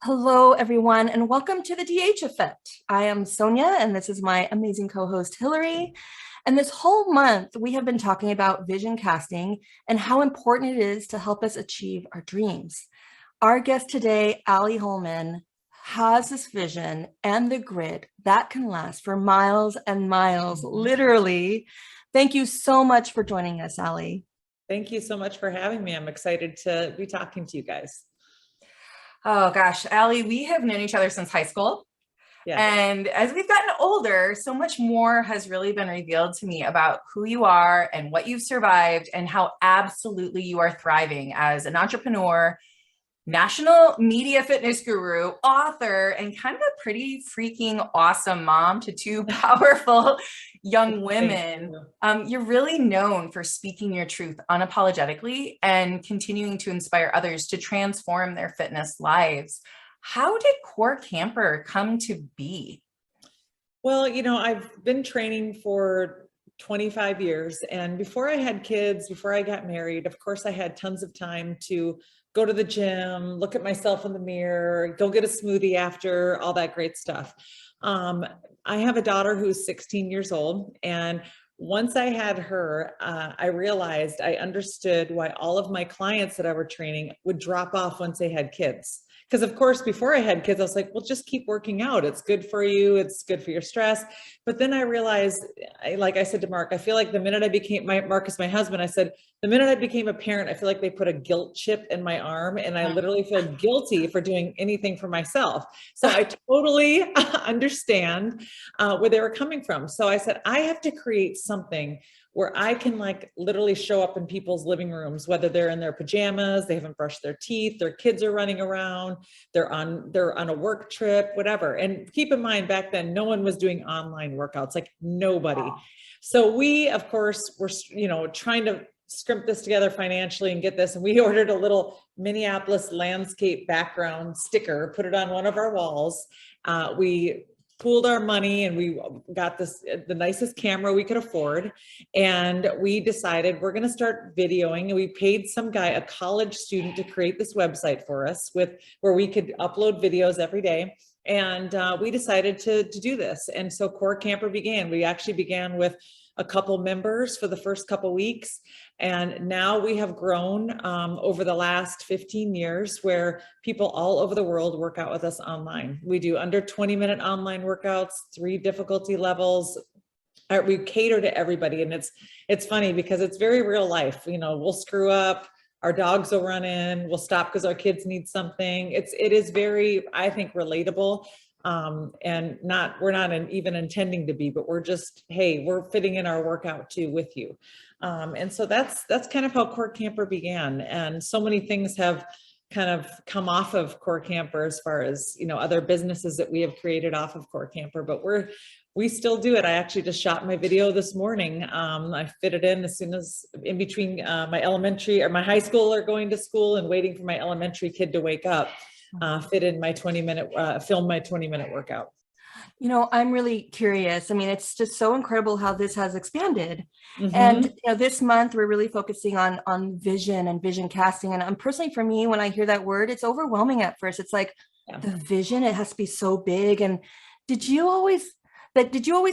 Hello, everyone, and welcome to the DH Effect. I am Sonia, and this is my amazing co-host, Hillary. And this whole month, we have been talking about vision casting and how important it is to help us achieve our dreams. Our guest today, Ali Holman, has this vision and the grit that can last for miles and miles, literally. Thank you so much for joining us, Ali. Thank you so much for having me. I'm excited to be talking to you guys. Oh gosh, Ali, we have known each other since high school. Yeah. And as we've gotten older, so much more has really been revealed to me about who you are and what you've survived and how absolutely you are thriving as an entrepreneur, national media fitness guru, author, and kind of a pretty freaking awesome mom to two powerful young women. You're really known for speaking your truth unapologetically and continuing to inspire others to transform their fitness lives. How did CoreCamper come to be? Well, I've been training for 25 years, and before I had kids, before I got married, of course, I had tons of time to go to the gym, look at myself in the mirror, go get a smoothie after, all that great stuff. I have a daughter who's 16 years old, and once I had her, I realized I understood why all of my clients that I were training would drop off once they had kids. Because of course, before I had kids, I was like, well, just keep working out. It's good for you. It's good for your stress. But then I realized, like I said to Mark, I feel like the minute I became, Mark is my husband, I said, the minute I became a parent, I feel like they put a guilt chip in my arm and I literally feel guilty for doing anything for myself. So I totally understand where they were coming from. So I said, I have to create something where I can literally show up in people's living rooms, whether they're in their pajamas, they haven't brushed their teeth, their kids are running around, they're on a work trip, whatever. And keep in mind, back then, no one was doing online workouts, like nobody. So we, of course, were, trying to scrimp this together financially and get this. And we ordered a little Minneapolis landscape background sticker, put it on one of our walls. We pooled our money and we got the nicest camera we could afford. And we decided we're going to start videoing, and we paid some guy, a college student, to create this website for us where we could upload videos every day. And we decided to do this. And so CoreCamper began. We actually began with a couple members for the first couple weeks. And now we have grown over the last 15 years where people all over the world work out with us online. We do under 20-minute online workouts, 3 difficulty levels. We cater to everybody. And it's funny because it's very real life. We'll screw up. Our dogs will run in. We'll stop because our kids need something. It is very, I think, relatable. And we're not even intending to be, but we're just, hey, we're fitting in our workout too with you. And so that's kind of how CoreCamper began. And so many things have kind of come off of CoreCamper as far as, other businesses that we have created off of CoreCamper, but we still do it. I actually just shot my video this morning. I fit it in as soon as in between my elementary or my high school are going to school and waiting for my elementary kid to wake up. Fit in my 20-minute, film my 20-minute workout. I'm really curious. I mean, it's just so incredible how this has expanded. And this month we're really focusing on vision and vision casting. And personally, for me, when I hear that word, it's overwhelming at first. It's like the vision, it has to be so big. And did you always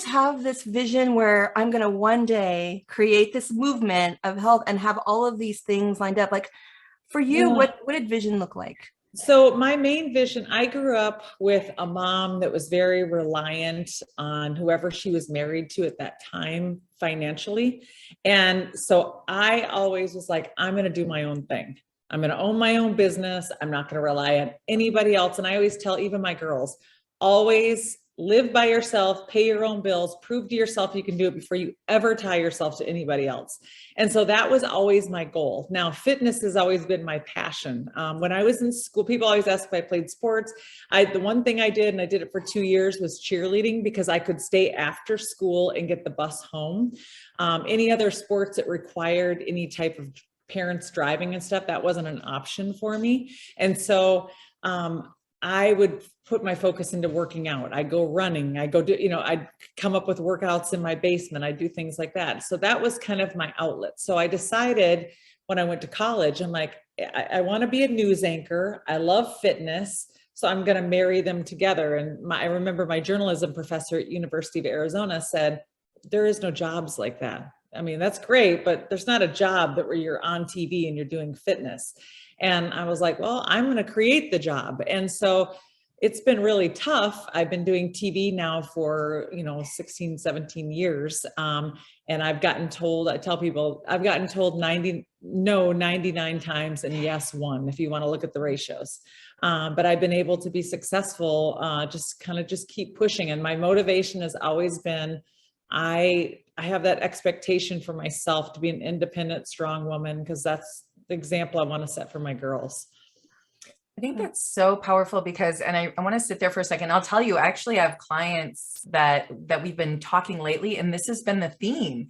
have this vision where I'm going to one day create this movement of health and have all of these things lined up? Like for you, what did vision look like? So my main vision, I grew up with a mom that was very reliant on whoever she was married to at that time financially. And so I always was like, I'm going to do my own thing. I'm going to own my own business. I'm not going to rely on anybody else. And I always tell even my girls, always live by yourself, pay your own bills, prove to yourself you can do it before you ever tie yourself to anybody else. And so that was always my goal. Now, fitness has always been my passion. When I was in school, people always ask if I played sports. The one thing I did, and I did it for 2 years, was cheerleading because I could stay after school and get the bus home. Any other sports that required any type of parents driving and stuff, that wasn't an option for me. And so I would put my focus into working out. I go running, I go do, I'd come up with workouts in my basement. I do things like that. So that was kind of my outlet. So I decided when I went to college, I'm like, I want to be a news anchor. I love fitness. So I'm going to marry them together. And I remember my journalism professor at University of Arizona said, there is no jobs like that. I mean, that's great, but there's not a job that where you're on TV and you're doing fitness. And I was like, well, I'm going to create the job. And so it's been really tough. I've been doing TV now for, 16, 17 years. And I've gotten told, I tell people, I've gotten told 99 times and yes, 1, if you want to look at the ratios. But I've been able to be successful, just keep pushing. And my motivation has always been, I have that expectation for myself to be an independent, strong woman, because that's the example I want to set for my girls. I think that's so powerful because, and I want to sit there for a second. I'll tell you, I actually have clients that we've been talking lately, and this has been the theme.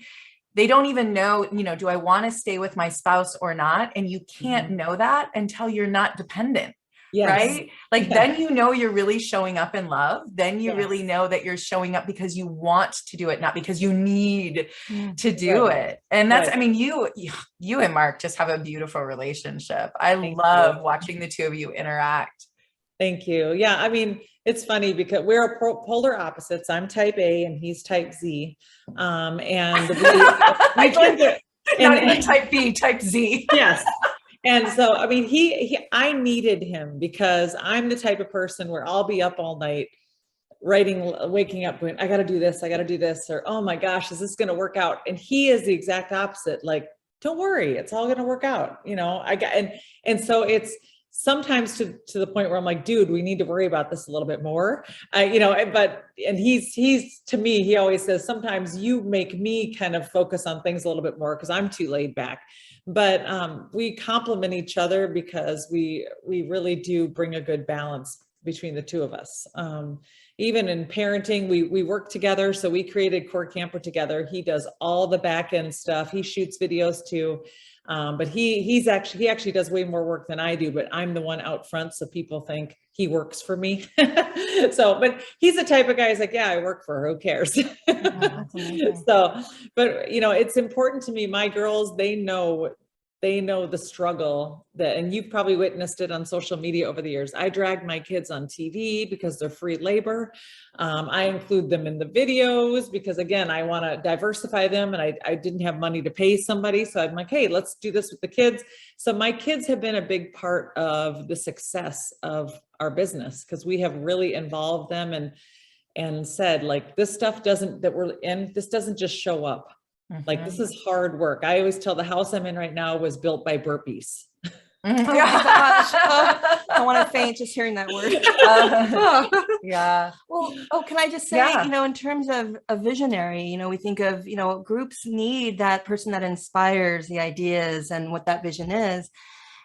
They don't even know, do I want to stay with my spouse or not? And you can't know that until you're not dependent. Yes. Right? Like, then you're really showing up in love. Then you really know that you're showing up because you want to do it, not because you need to do it. And that's, I mean, you and Mark just have a beautiful relationship. I love watching the two of you interact. Thank you. Yeah. I mean, it's funny because we're polar opposites. I'm type A and he's type Z. And not even type B, type Z. Yes. And so, I mean, I needed him because I'm the type of person where I'll be up all night waking up going, I got to do this. Or, oh my gosh, is this going to work out? And he is the exact opposite. Like, don't worry, it's all going to work out. And so it's sometimes to the point where I'm like, dude, we need to worry about this a little bit more. And he's to me, he always says, sometimes you make me kind of focus on things a little bit more because I'm too laid back. But we complement each other because we really do bring a good balance between the two of us. Even in parenting, we work together. So we created CoreCamper together. He does all the back end stuff. He shoots videos too. But he actually does way more work than I do, but I'm the one out front. So people think he works for me. But he's the type of guy who's like, yeah, I work for her. Who cares? So, but it's important to me. My girls, they know the struggle and you've probably witnessed it on social media over the years. I drag my kids on TV because they're free labor. I include them in the videos because, again, I want to diversify them, and I didn't have money to pay somebody. So I'm like, hey, let's do this with the kids. So my kids have been a big part of the success of our business because we have really involved them and said, like, this stuff doesn't just show up. Like, this is hard work. I always tell the house I'm in right now was built by burpees. Oh my gosh. I want to faint just hearing that word. Yeah. Well, can I just say, in terms of a visionary, we think of, groups need that person that inspires the ideas and what that vision is.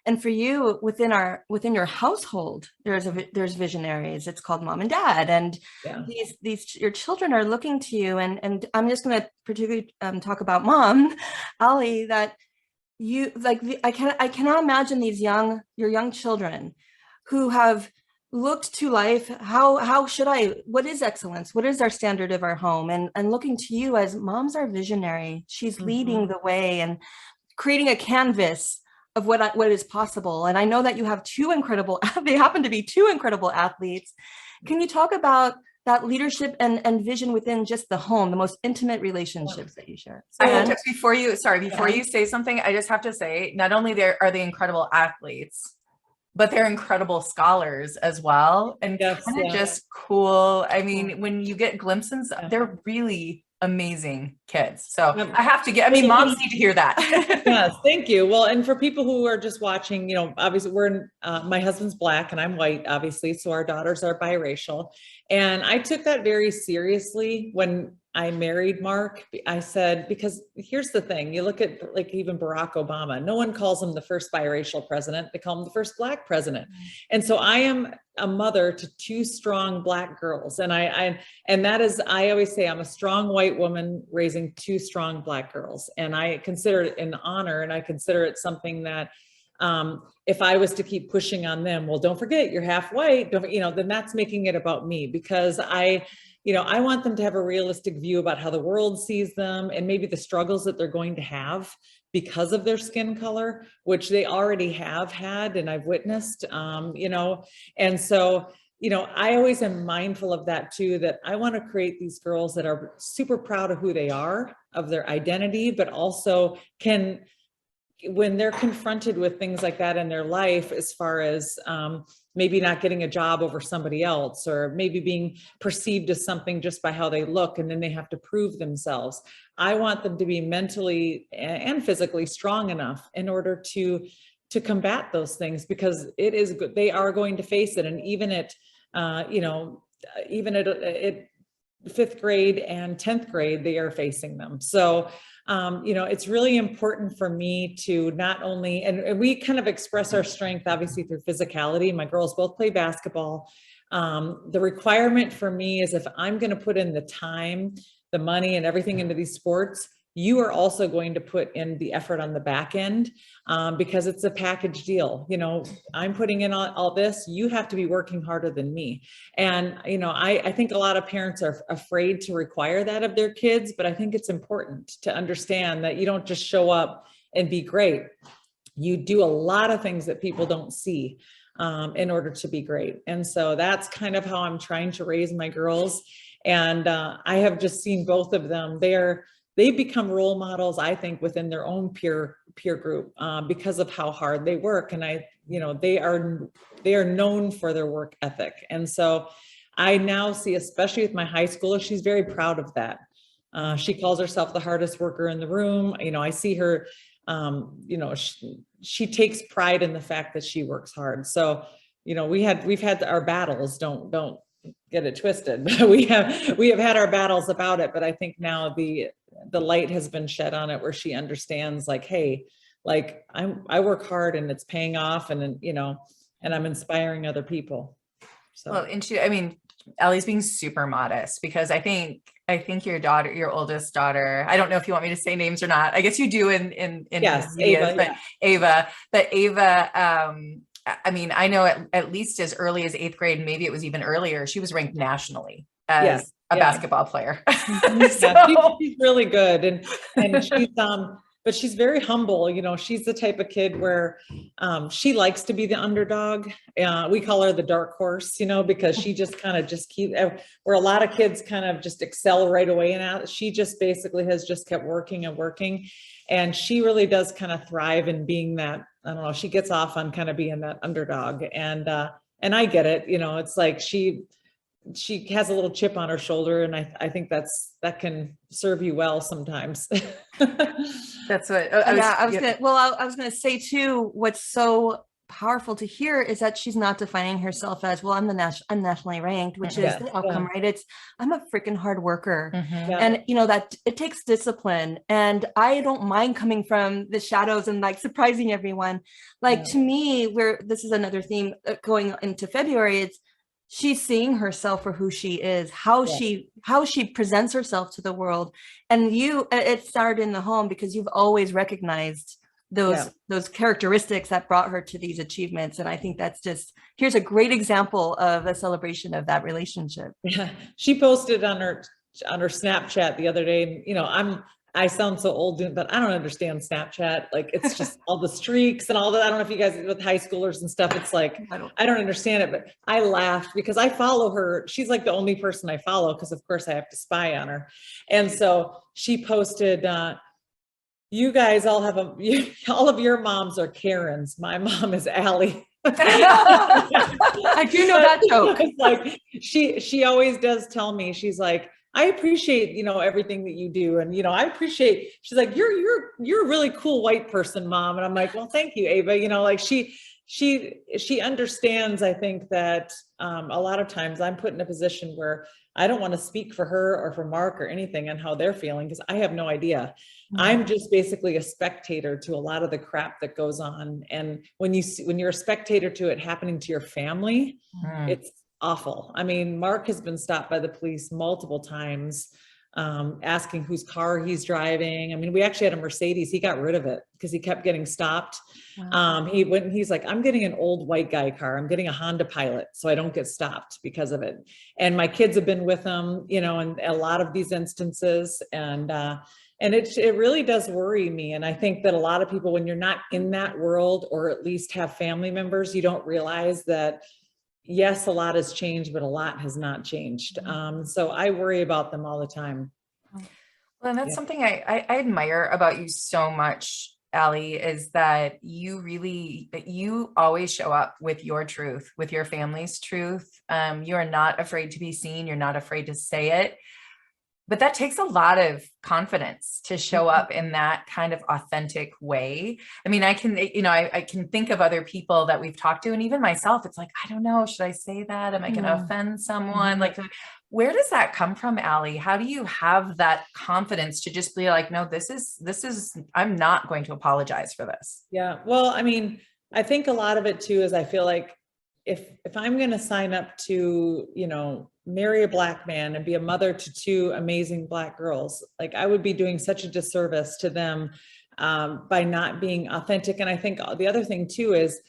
And for you, within your household, there's visionaries. It's called mom and dad, and these your children are looking to you. And I'm just going to particularly talk about mom, Ali. That you I cannot imagine your young children who have looked to life. What is excellence? What is our standard of our home? And looking to you as moms are visionary. She's leading the way and creating a canvas of what is possible. And I know that you have they happen to be two incredible athletes. Can you talk about that leadership and vision within just the home, the most intimate relationships that you share? So before you say something, I just have to say, not only are they incredible athletes, but they're incredible scholars as well. And kind of just cool. I mean, when you get glimpses, they're really amazing kids. So I have to moms need to hear that. Yes, thank you. Well, and for people who are just watching, obviously my husband's Black and I'm white, obviously. So our daughters are biracial. And I took that very seriously when I married Mark. I said, because here's the thing, you look at like even Barack Obama, no one calls him the first biracial president. They call him the first Black president. And so I am a mother to two strong Black girls. And I always say I'm a strong white woman raising two strong Black girls. And I consider it an honor. And I consider it something that if I was to keep pushing on them, well, don't forget you're half white, then that's making it about me, because I want them to have a realistic view about how the world sees them and maybe the struggles that they're going to have. because of their skin color, which they already have had and I've witnessed, you know, and so, you know, I always am mindful of that too, that I want to create these girls that are super proud of who they are, of their identity, but also can, when they're confronted with things like that in their life, as far as maybe not getting a job over somebody else, or maybe being perceived as something just by how they look, and then they have to prove themselves. I want them to be mentally and physically strong enough in order to combat those things, because it is good. They are going to face it. And even at, you know, even at 5th grade and 10th grade, they are facing them. So, you know, it's really important for me to not only, and we kind of express our strength, obviously, through physicality. My girls both play basketball. The requirement for me is, if I'm going to put in the time, the money, and everything into these sports, you are also going to put in the effort on the back end, because it's a package deal. You know, I'm putting in all this, you have to be working harder than me. And, you know, I think a lot of parents are afraid to require that of their kids, but I think it's important to understand that you don't just show up and be great. You do a lot of things that people don't see in order to be great. And so that's kind of how I'm trying to raise my girls. And I have just seen both of them. They've become role models, I think, within their own peer group, because of how hard they work. And you know, they are known for their work ethic. And so I now see, especially with my high schooler, she's very proud of that. She calls herself the hardest worker in the room. You know, I see her, you know, she takes pride in the fact that she works hard. So, you know, we've had our battles, don't get it twisted. we have had our battles about it, but I think now the light has been shed on it, where she understands, like, hey, like I work hard and it's paying off, and you know, and I'm inspiring other people. So, well, and I mean, Ellie's being super modest, because I think your daughter, your oldest daughter, I don't know if you want me to say names or not. I guess you do in yes, videos, Ava, but Ava, I mean, I know at least as early as 8th grade, maybe it was even earlier, she was ranked nationally as a basketball player. Yeah, she's really good. And she's, but she's very humble. You know, she's the type of kid where she likes to be the underdog. We call her the dark horse, you know, because she just kind of keep, where a lot of kids kind of just excel right away. And out, she just basically has just kept working and working. And she really does kind of thrive in being that, I don't know, she gets off on kind of being that underdog. And I get it, you know, it's like she has a little chip on her shoulder, and I think that can serve you well sometimes. That's what I was gonna say too, what's so powerful to hear is that she's not defining herself as, well, I'm nationally ranked, which is the outcome, right? It's, I'm a freaking hard worker. And you know, that it takes discipline, and I don't mind coming from the shadows and like surprising everyone. Like, to me, where this is another theme going into February, it's, she's seeing herself for who she is, how she presents herself to the world. And it started in the home, because you've always recognized those characteristics that brought her to these achievements. And I think that's just, here's a great example of a celebration of that relationship. Yeah, she posted on her Snapchat the other day, and you know, I sound so old, but I don't understand Snapchat. Like, it's just all the streaks and all that. I don't know if you guys with high schoolers and stuff, it's like, I don't understand it, but I laughed because I follow her. She's like the only person I follow, because of course I have to spy on her. And so she posted, you guys all have all of your moms are Karens. My mom is Ali. I do know that joke. Like, she always does tell me, she's like, I appreciate, you know, everything that you do. And, you know, I appreciate, she's like, you're a really cool white person, Mom. And I'm like, well, thank you, Ava. You know, like she understands, I think, that a lot of times I'm put in a position where I don't want to speak for her or for Mark or anything on how they're feeling, because I have no idea. I'm just basically a spectator to a lot of the crap that goes on. And when you're a spectator to it happening to your family, it's awful. I mean, Mark has been stopped by the police multiple times, asking whose car he's driving. I mean, we actually had a Mercedes. He got rid of it because he kept getting stopped. Wow. He went and he's like, I'm getting an old white guy car. I'm getting a Honda Pilot, so I don't get stopped because of it. And my kids have been with him, you know, in a lot of these instances. And it really does worry me. And I think that a lot of people, when you're not in that world, or at least have family members, you don't realize that, yes, a lot has changed, but a lot has not changed. So I worry about them all the time. Well, and that's something I admire about you so much, Ali, is that you always show up with your truth, with your family's truth. You are not afraid to be seen. You're not afraid to say it. But that takes a lot of confidence to show up in that kind of authentic way. I mean, I can think of other people that we've talked to, and even myself, it's like, I don't know, should I say that? Am I going to offend someone? Like, where does that come from, Ali? How do you have that confidence to just be like, no, this is, I'm not going to apologize for this? Yeah. Well, I mean, I think a lot of it too, is I feel like if I'm going to sign up to, marry a Black man and be a mother to two amazing Black girls, like, I would be doing such a disservice to them by not being authentic. And I think the other thing too is,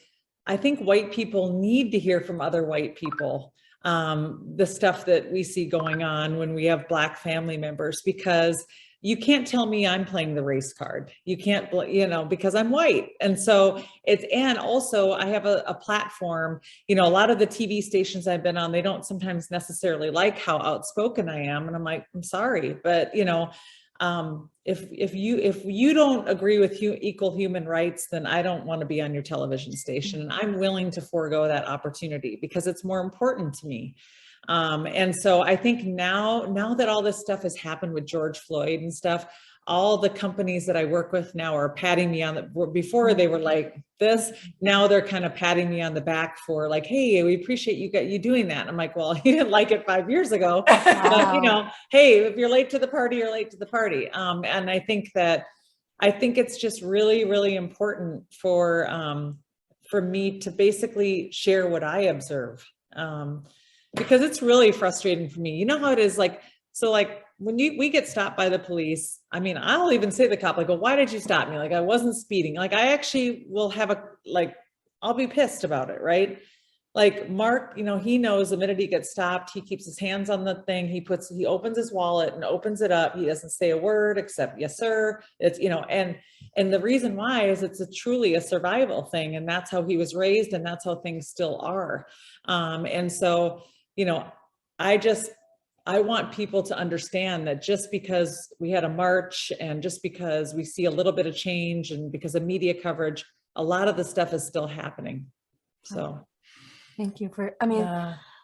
I think white people need to hear from other white people the stuff that we see going on when we have Black family members, because you can't tell me I'm playing the race card. You can't, because I'm white. And so and also I have a platform, a lot of the TV stations I've been on, they don't sometimes necessarily like how outspoken I am. And I'm like, I'm sorry, but if you don't agree with equal human rights, then I don't want to be on your television station. And I'm willing to forego that opportunity because it's more important to me. And so I think now that all this stuff has happened with George Floyd and stuff, all the companies that I work with now are patting me on before they were like this, now they're kind of patting me on the back for like, hey, we appreciate you doing that. And I'm like, well, you didn't like it 5 years ago, but hey, if you're late to the party, you're late to the party. And I think it's just really, really important for me to basically share what I observe. Because it's really frustrating for me. You know how it is, when we get stopped by the police, I mean, I'll even say to the cop, like, well, why did you stop me? Like, I wasn't speeding. Like, I actually will have I'll be pissed about it, right? Like Mark, he knows the minute he gets stopped, he keeps his hands on the thing. He opens his wallet and opens it up. He doesn't say a word except, yes, sir. It's, and the reason why is it's truly a survival thing. And that's how he was raised. And that's how things still are. And so, I want people to understand that just because we had a march and just because we see a little bit of change and because of media coverage, a lot of the stuff is still happening. So thank you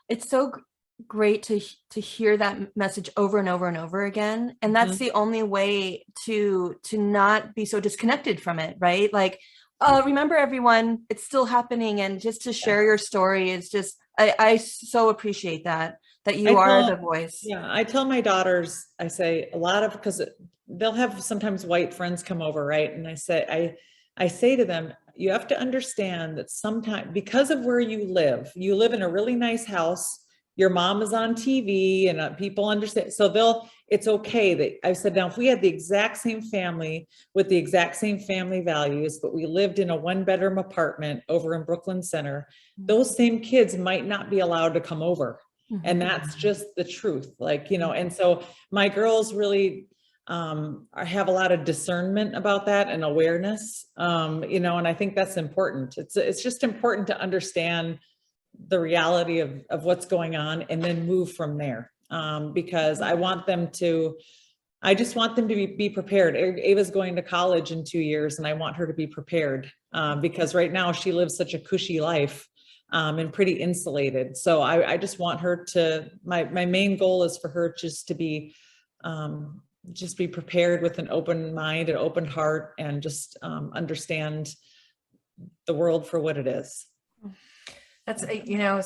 it's so great to hear that message over and over and over again. And that's the only way to not be so disconnected from it, right? Like, remember everyone, it's still happening. And just to share your story is just, I so appreciate that you are the voice. Yeah. I tell my daughters, I say because they'll have sometimes white friends come over. Right. And I say to them, you have to understand that sometimes because of where you live in a really nice house, your mom is on TV and people understand. So it's okay that I said, now, if we had the exact same family with the exact same family values, but we lived in a 1-bedroom apartment over in Brooklyn Center, those same kids might not be allowed to come over. And that's just the truth. And so my girls really have a lot of discernment about that and awareness, and I think that's important. It's just important to understand the reality of what's going on and then move from there. Because I just want them to be prepared. Ava's going to college in 2 years and I want her to be prepared because right now she lives such a cushy life and pretty insulated. So I just want her my main goal is for her just to be prepared with an open mind and open heart and just understand the world for what it is. That's,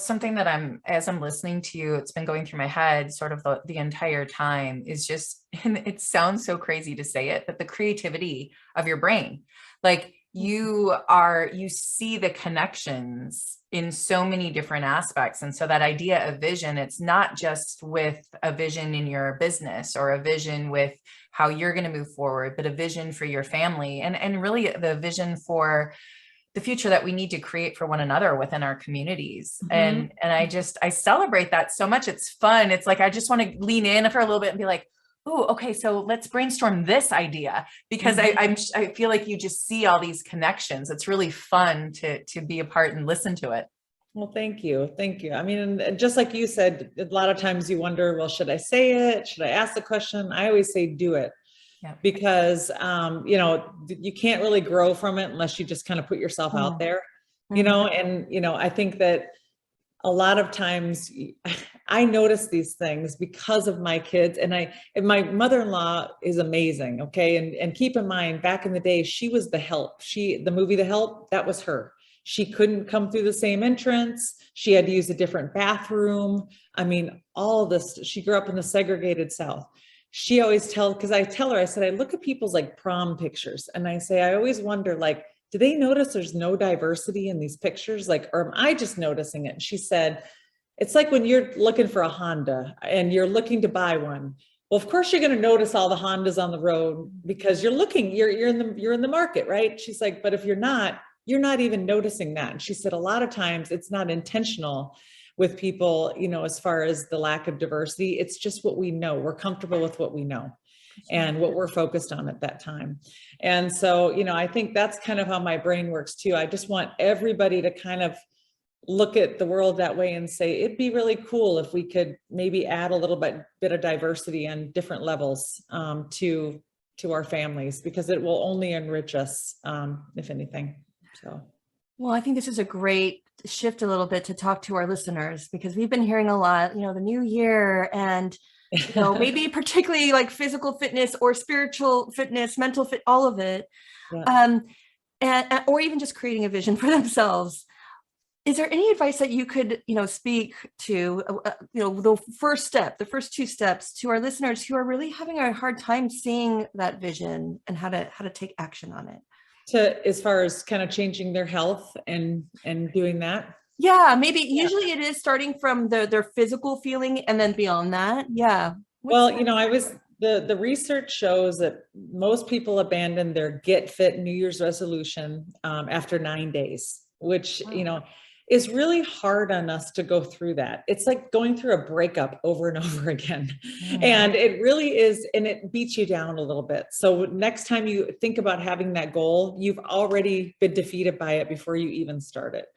something that as I'm listening to you, it's been going through my head sort of the entire time is just, and it sounds so crazy to say it, but the creativity of your brain, like you see the connections in so many different aspects. And so that idea of vision, it's not just with a vision in your business or a vision with how you're going to move forward, but a vision for your family and really the vision for the future that we need to create for one another within our communities. And I celebrate that so much. It's fun. It's like, I just want to lean in for a little bit and be like, Oh, okay. So let's brainstorm this idea, because I feel like you just see all these connections. It's really fun to be a part and listen to it. Well, thank you. Thank you. I mean, and just like you said, a lot of times you wonder, well, should I say it? Should I ask the question? I always say do it. Yeah. Because, you know, you can't really grow from it unless you just kind of put yourself out there, you know, and, you know, I think that a lot of times I notice these things because of my kids, and my mother-in-law is amazing. Okay. And keep in mind, back in the day, she was the Help. The movie The Help, that was her. She couldn't come through the same entrance. She had to use a different bathroom. I mean, all of this, she grew up in the segregated South. She always because I tell her, I said, I look at people's like prom pictures and I say, I always wonder, like, do they notice there's no diversity in these pictures? Like, or am I just noticing it? And she said, it's like when you're looking for a Honda and you're looking to buy one. Well, of course you're going to notice all the Hondas on the road because you're looking, you're in the market, right? She's like, but if you're not even noticing that. And she said, a lot of times it's not intentional with people, you know, as far as the lack of diversity, it's just what we know. We're comfortable with what we know and what we're focused on at that time. And so, you know, I think that's kind of how my brain works too. I just want everybody to kind of look at the world that way and say, it'd be really cool if we could maybe add a little bit of diversity and different levels to our families, because it will only enrich us, if anything. So. Well, I think this is a great shift a little bit to talk to our listeners, because we've been hearing a lot, you know, the new year and, you know, maybe particularly like physical fitness or spiritual fitness, mental fit, all of it. Yeah. And or even just creating a vision for themselves. Is there any advice that you could, you know, speak to, you know, the first two steps to our listeners who are really having a hard time seeing that vision and how to take action on it? As far as kind of changing their health and doing that? Yeah, maybe usually it is starting from their physical feeling and then beyond that. Yeah. Well, you know, the research shows that most people abandon their Get Fit New Year's resolution after 9 days, which, you know, is really hard on us to go through that. It's like going through a breakup over and over again. And it really is, and it beats you down a little bit. So next time you think about having that goal, you've already been defeated by it before you even start it.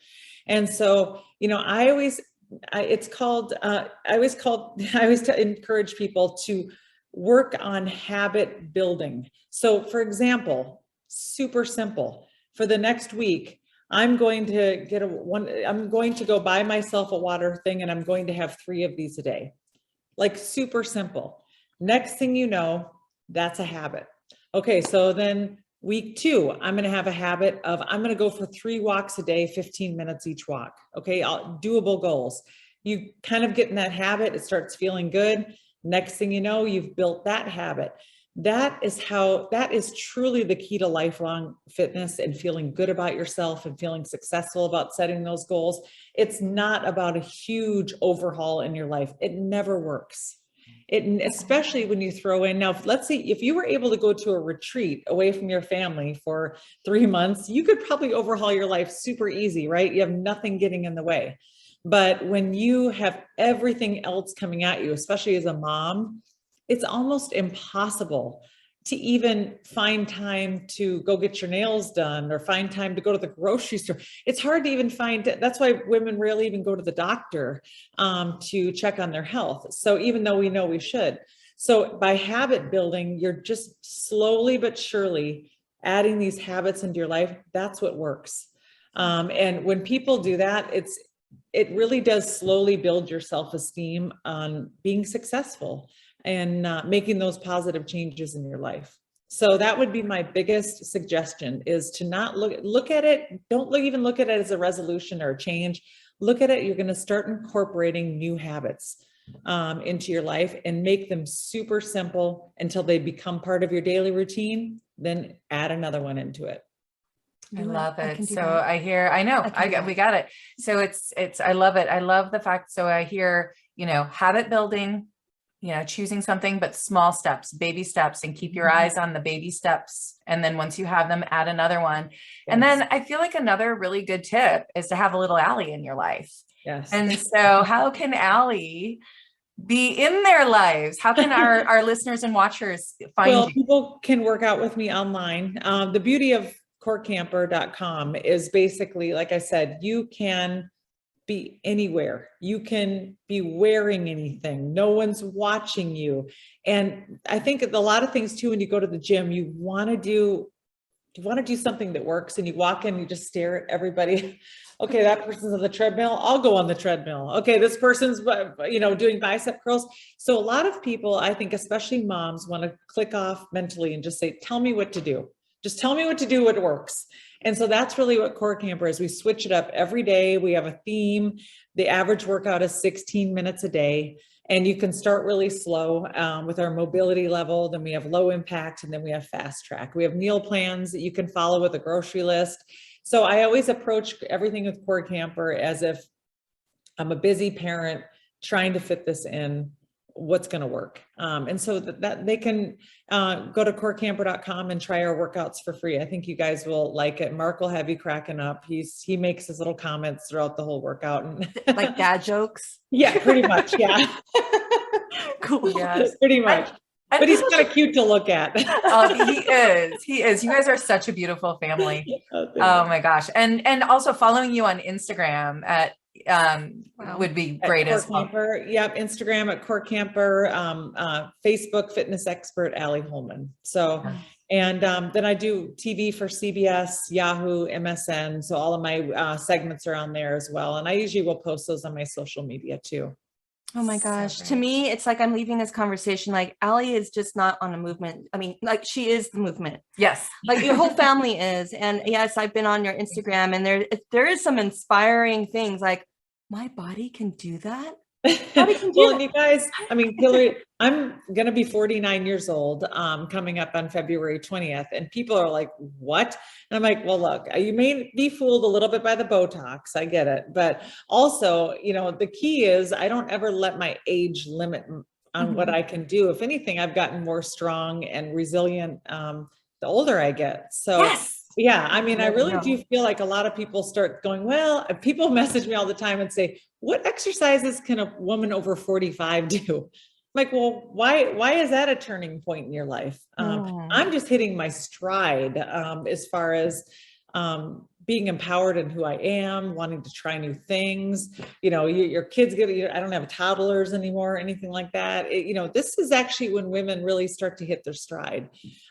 And so, you know, I always encourage people to work on habit building. So for example, super simple, for the next week, I'm going to go buy myself a water thing and I'm going to have 3 of these a day. Like super simple. Next thing you know, that's a habit. Okay. So then week 2, I'm going to have a habit of, I'm going to go for 3 walks a day, 15 minutes each walk. Okay. Doable goals. You kind of get in that habit. It starts feeling good. Next thing you know, you've built that habit. That is truly the key to lifelong fitness and feeling good about yourself and feeling successful about setting those goals. It's not about a huge overhaul in your life. It never works. Especially when you throw in, now, let's say if you were able to go to a retreat away from your family for 3 months, you could probably overhaul your life super easy, right? You have nothing getting in the way. But when you have everything else coming at you, especially as a mom, it's almost impossible to even find time to go get your nails done or find time to go to the grocery store. It's hard to even find, that's why women rarely even go to the doctor to check on their health. So even though we know we should. So by habit building, you're just slowly but surely adding these habits into your life. That's what works. And when people do that, it really does slowly build your self-esteem on being successful and making those positive changes in your life. So that would be my biggest suggestion, is to not look at it. Don't even look at it as a resolution or a change. Look at it. You're going to start incorporating new habits into your life and make them super simple until they become part of your daily routine. Then add another one into it. I love it. So we got it. So I love it. I love the fact. So I hear, you know, habit building, you know, choosing something, but small steps, baby steps, and keep your eyes on the baby steps. And then once you have them, add another one. Yes. And then I feel like another really good tip is to have a little Ali in your life. Yes. And so how can Ali be in their lives? How can our listeners and watchers find Well, you? people can work out with me online. The beauty of CoreCamper.com is basically, like I said, you can be anywhere. You can be wearing anything. No one's watching you. And I think a lot of things too, when you go to the gym, you want to do something that works, and you walk in, you just stare at everybody. Okay, that person's on the treadmill. I'll go on the treadmill. Okay, this person's, doing bicep curls. So a lot of people, I think, especially moms, want to click off mentally and just say, tell me what to do. Just tell me what to do, what works. And so that's really what Core Camper is. We switch it up every day. We have a theme. The average workout is 16 minutes a day. And you can start really slow with our mobility level. Then we have low impact, and then we have fast track. We have meal plans that you can follow with a grocery list. So I always approach everything with Core Camper as if I'm a busy parent trying to fit this in, what's going to work. And so that they can go to CoreCamper.com and try our workouts for free. I think you guys will like it. Mark will have you cracking up. He makes his little comments throughout the whole workout. And Like dad jokes. yeah, pretty much. Yeah. Cool. Yes. Pretty much. But he's kind of cute to look at. He is. You guys are such a beautiful family. Oh My gosh. And also following you on Instagram at would be great as well. Yep, Instagram at CoreCamper, Facebook fitness expert Ali Holman. So, and then I do TV for CBS, Yahoo, MSN. So all of my segments are on there as well. And I usually will post those on my social media too. Oh my gosh. So To me, it's like I'm leaving this conversation like Ali is just not on a movement. I mean, like she is the movement. Yes. Like your whole family is. And yes, I've been on your Instagram, and there is some inspiring things like my body can do that. Well, you guys, I mean, Hillary, I'm going to be 49 years old coming up on February 20th. And people are like, what? And I'm like, well, look, you may be fooled a little bit by the Botox. I get it. But also, the key is I don't ever let my age limit on what I can do. If anything, I've gotten more strong and resilient the older I get. So Yes. yeah, I mean, I really do feel like a lot of people start going, well, people message me all the time and say, what exercises can a woman over 45 do? I'm like, well, why is that a turning point in your life? I'm just hitting my stride as far as being empowered in who I am, wanting to try new things. Your kids I don't have toddlers anymore or anything like that. This is actually when women really start to hit their stride.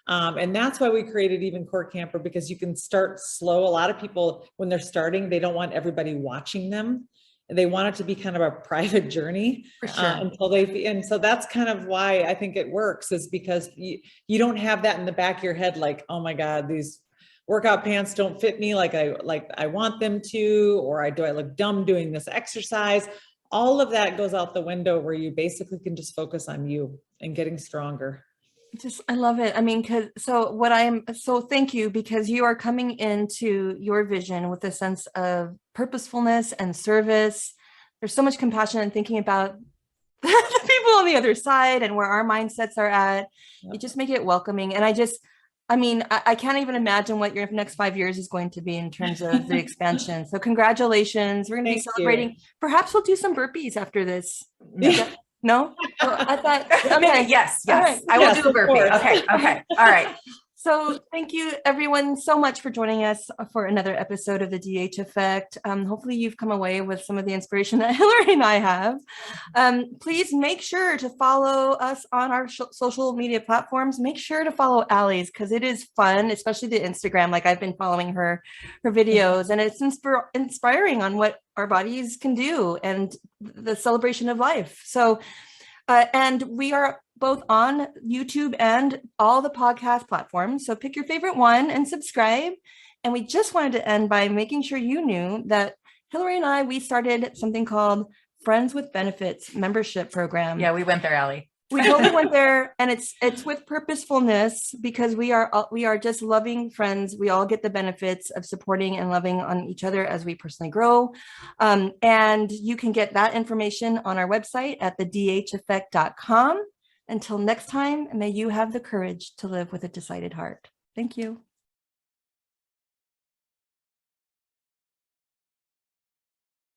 And that's why we created even Core Camper, because you can start slow. A lot of people, when they're starting, they don't want everybody watching them. They want it to be kind of a private journey and so that's kind of why I think it works, is because you don't have that in the back of your head, like, oh my God, these workout pants don't fit me like I want them to, or do I look dumb doing this exercise? All of that goes out the window, where you basically can just focus on you and getting stronger. I love it. I mean, thank you, because you are coming into your vision with a sense of purposefulness and service. There's so much compassion and thinking about the people on the other side and where our mindsets are at. Yep. You just make it welcoming. And I can't even imagine what your next 5 years is going to be in terms of the expansion. So congratulations. We're going to be celebrating. Perhaps we'll do some burpees after this. Yeah. No? Well, I thought, okay. Yes. Right. I will do a burpee. Okay. All right. So thank you everyone so much for joining us for another episode of the DH Effect. Hopefully you've come away with some of the inspiration that Hillary and I have. Please make sure to follow us on our social media platforms. Make sure to follow Ali's, because it is fun, especially the Instagram. Like I've been following her videos, and it's inspiring on what our bodies can do and the celebration of life. So, and we are both on YouTube and all the podcast platforms. So pick your favorite one and subscribe. And we just wanted to end by making sure you knew that Hillary and we started something called Friends with Benefits membership program. Yeah, we went there, Ali. We totally went there, and it's with purposefulness, because we are just loving friends. We all get the benefits of supporting and loving on each other as we personally grow. And you can get that information on our website at thedheffect.com. Until next time, may you have the courage to live with a decided heart. Thank you.